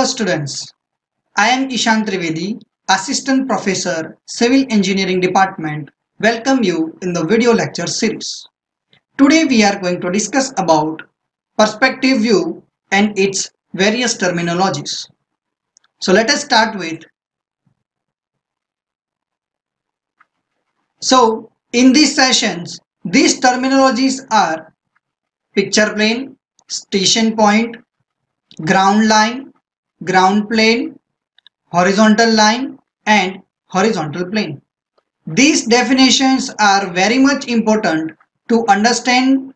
students, I am Ishan Trivedi, Assistant Professor, Civil Engineering Department. Welcome you in the video lecture series. Today we are going to discuss about perspective view and its various terminologies. So let us start with. So in these sessions, these terminologies are picture plane, station point, ground line, ground plane, horizontal line and horizontal plane. These definitions are very much important to understand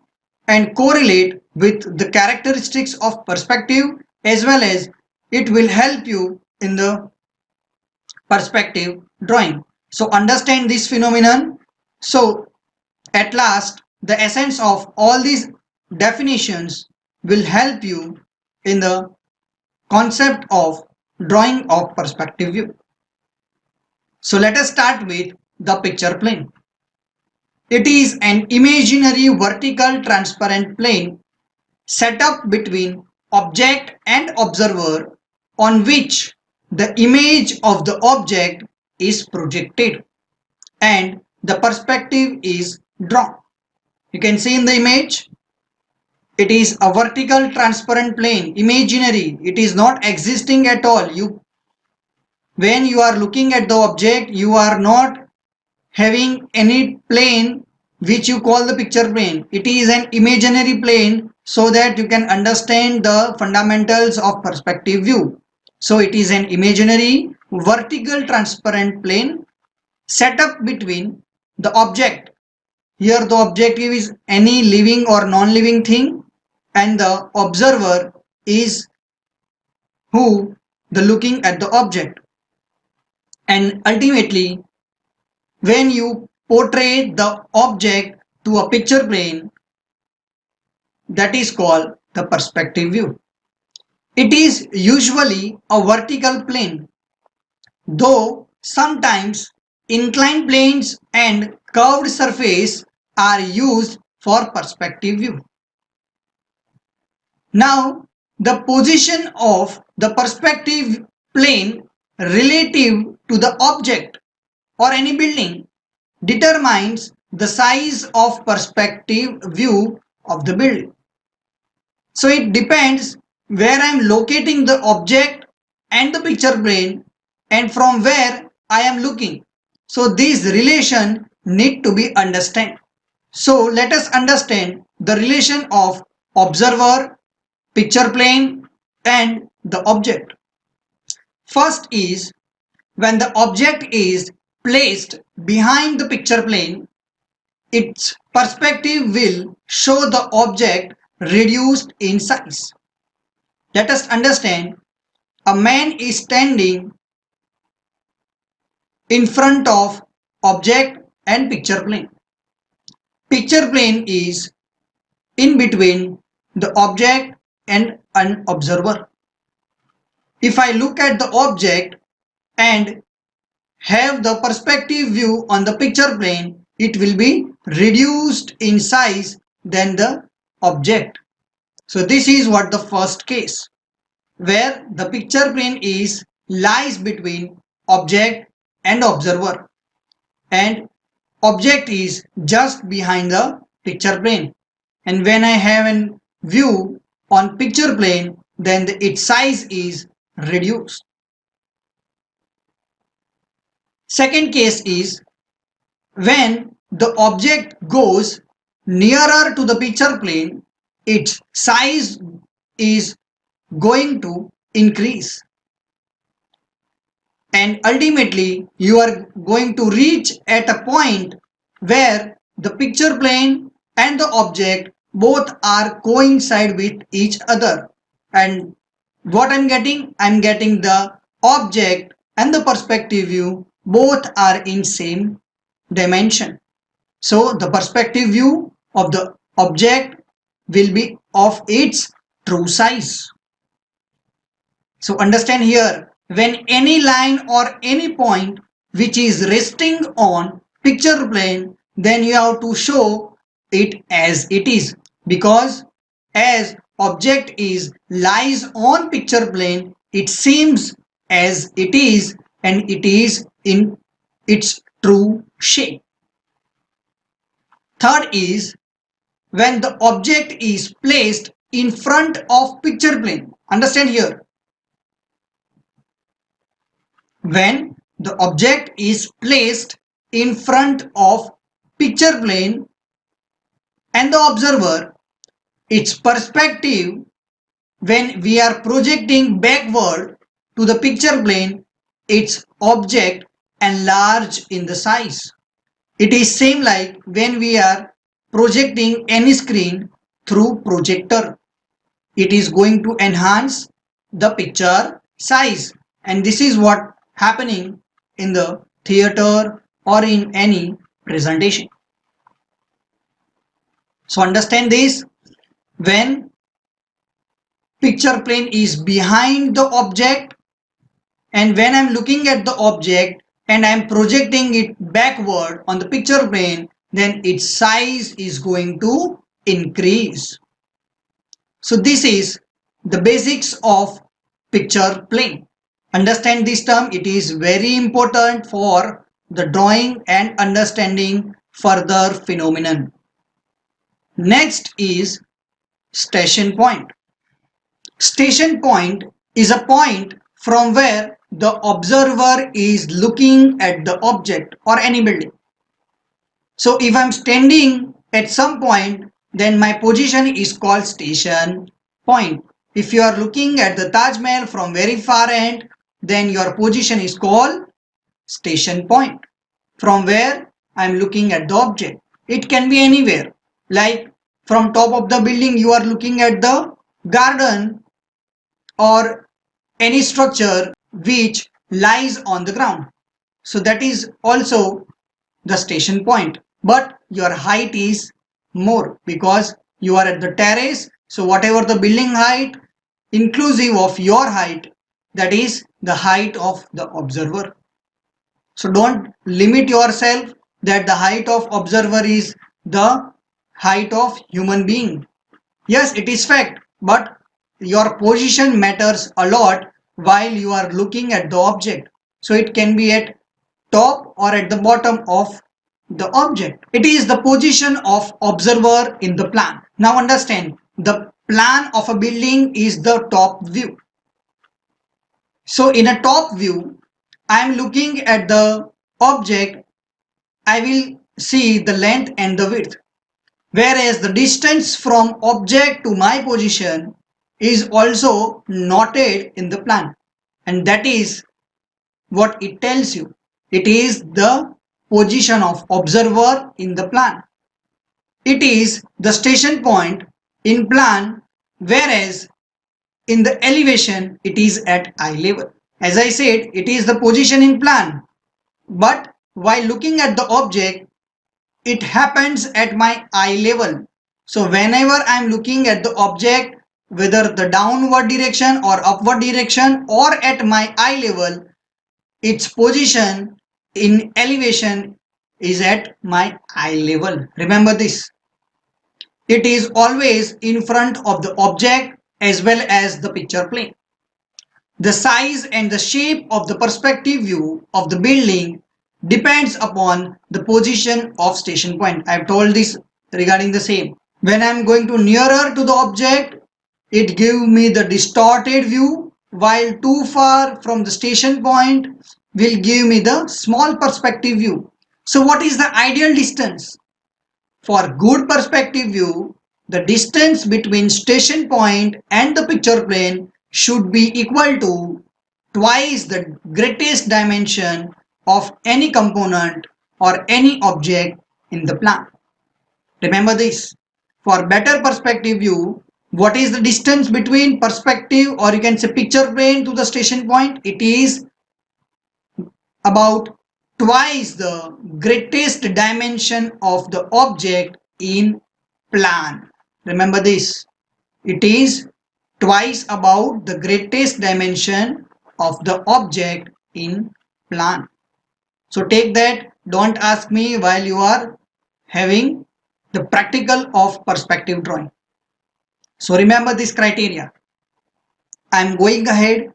and correlate with the characteristics of perspective, as well as it will help you in the perspective drawing. So understand this phenomenon. So at last, the essence of all these definitions will help you in the concept of drawing of perspective view. So let us start with the picture plane. It is an imaginary vertical transparent plane set up between object and observer on which the image of the object is projected and the perspective is drawn. You can see in the image, it is a vertical transparent plane, imaginary. It is not existing at all. When you are looking at the object, you are not having any plane which you call the picture plane. It is an imaginary plane so that you can understand the fundamentals of perspective view. So it is an imaginary vertical transparent plane set up between the object. Here the objective is any living or non-living thing and the observer is who the looking at the object. And ultimately, when you portray the object to a picture plane, that is called the perspective view. It is usually a vertical plane, though sometimes inclined planes and curved surface are used for perspective view. Now, the position of the perspective plane relative to the object or any building determines the size of perspective view of the building. So it depends where I am locating the object and the picture plane and from where I am looking. So these relation need to be understood. So let us understand the relation of observer, picture plane and the object. First is when the object is placed behind the picture plane, its perspective will show the object reduced in size. Let us understand a man is standing in front of object and picture plane. Picture plane is in between the object and an observer. If I look at the object and have the perspective view on the picture plane, it will be reduced in size than the object. So this is what the first case, where the picture plane lies between object and observer and object is just behind the picture plane. And when I have a view on picture plane, then its size is reduced. Second case is when the object goes nearer to the picture plane, its size is going to increase. And ultimately, you are going to reach at a point where the picture plane and the object both are coincide with each other. And what I'm getting the object and the perspective view both are in same dimension. So the perspective view of the object will be of its true size. So understand here, when any line or any point which is resting on picture plane, then you have to show it as it is, because as object lies on picture plane, it seems as it is and it is in its true shape. Third is when the object is placed in front of picture plane. Understand here. When the object is placed in front of picture plane and the observer, its perspective when we are projecting backward to the picture plane, its object enlarge in the size. It is same like when we are projecting any screen through projector. It is going to enhance the picture size, and this is what happening in the theater or in any presentation. So understand this, when picture plane is behind the object and when I'm looking at the object and I'm projecting it backward on the picture plane, then its size is going to increase. So this is the basics of picture plane. Understand this term, it is very important for the drawing and understanding further phenomenon. Next is station point. Station point is a point from where the observer is looking at the object or any building. So if I'm standing at some point, then my position is called station point. If you are looking at the Taj Mahal from very far end, then your position is called station point. From where I'm looking at the object. It can be anywhere. Like from top of the building, you are looking at the garden or any structure which lies on the ground. So that is also the station point, but your height is more because you are at the terrace. So whatever the building height inclusive of your height, that is the height of the observer. So don't limit yourself that the height of observer is the height of human being. Yes, it is fact, but your position matters a lot while you are looking at the object. So it can be at top or at the bottom of the object. It is the position of observer in the plan. Now understand, the plan of a building is the top view. So in a top view, I am looking at the object, I will see the length and the width. Whereas the distance from object to my position is also noted in the plan, and that is what it tells you. It is the position of observer in the plan. It is the station point in plan, whereas in the elevation it is at eye level. As I said, it is the position in plan, but while looking at the object, it happens at my eye level. So whenever I am looking at the object, whether the downward direction or upward direction or at my eye level, its position in elevation is at my eye level. Remember this. It is always in front of the object as well as the picture plane. The size and the shape of the perspective view of the building depends upon the position of station point. I have told this regarding the same. When I am going to nearer to the object, it gives me the distorted view, while too far from the station point will give me the small perspective view. So what is the ideal distance? For good perspective view, the distance between station point and the picture plane should be equal to twice the greatest dimension of any component or any object in the plan. Remember this. For better perspective view, what is the distance between perspective or you can say picture plane to the station point? It is about twice the greatest dimension of the object in plan. Remember this. It is twice about the greatest dimension of the object in plan. So take that. Don't ask me while you are having the practical of perspective drawing. So remember this criteria. I am going ahead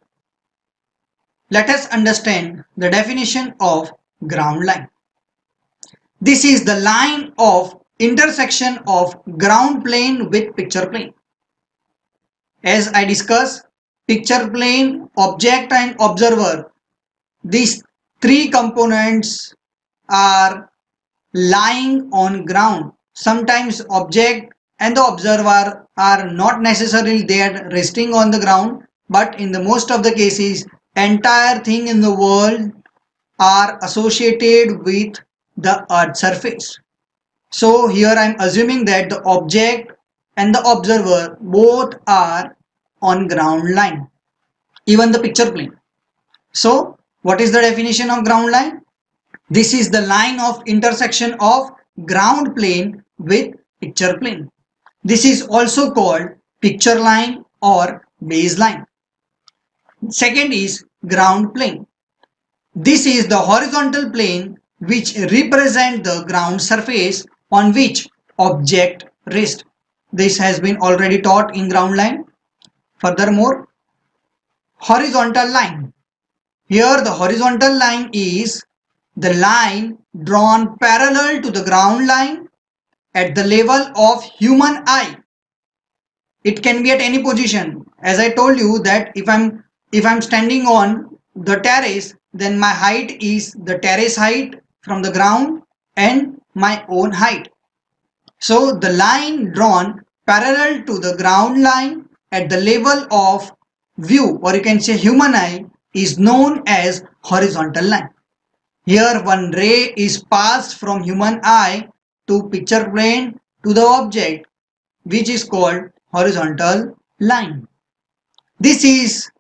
Let us understand the definition of ground line. This is the line of intersection of ground plane with picture plane. As I discussed, picture plane, object and observer, these three components are lying on ground. Sometimes object and the observer are not necessarily there resting on the ground, but in the most of the cases, entire thing in the world are associated with the earth surface. So here I am assuming that the object and the observer both are on ground line, even the picture plane. So what is the definition of ground line? This is the line of intersection of ground plane with picture plane. This is also called picture line or baseline. Second is ground plane. This is the horizontal plane which represent the ground surface on which object rests. This has been already taught in ground line. Furthermore, horizontal line. Here the horizontal line is the line drawn parallel to the ground line at the level of human eye. It can be at any position. As I told you that if I'm standing on the terrace, then my height is the terrace height from the ground and my own height. So the line drawn parallel to the ground line at the level of view, or you can say human eye, is known as horizontal line. Here one ray is passed from human eye to picture plane to the object, which is called horizontal line. This is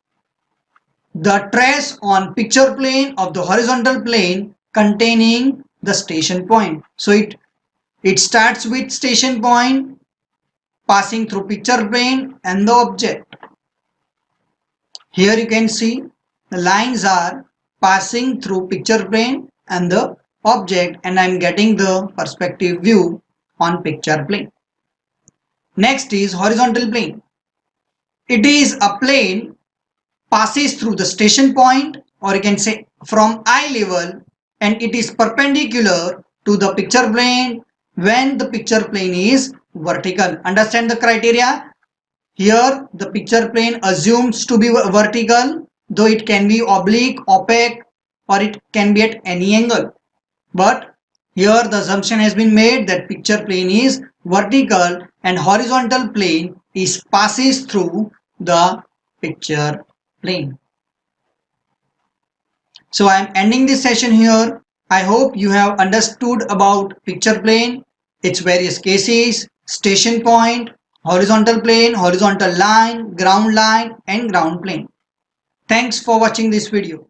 the trace on picture plane of the horizontal plane containing the station point. So it starts with station point passing through picture plane and the object. Here you can see the lines are passing through picture plane and the object, and I am getting the perspective view on picture plane. Next is horizontal plane. It is a plane passes through the station point, or you can say from eye level, and it is perpendicular to the picture plane when the picture plane is vertical. Understand the criteria? Here the picture plane assumes to be vertical, though it can be oblique, opaque, or it can be at any angle. But here the assumption has been made that picture plane is vertical and horizontal plane is passes through the picture plane. So I am ending this session here. I hope you have understood about picture plane, its various cases, station point, horizontal plane, horizontal line, ground and ground plane. Thanks for watching this video.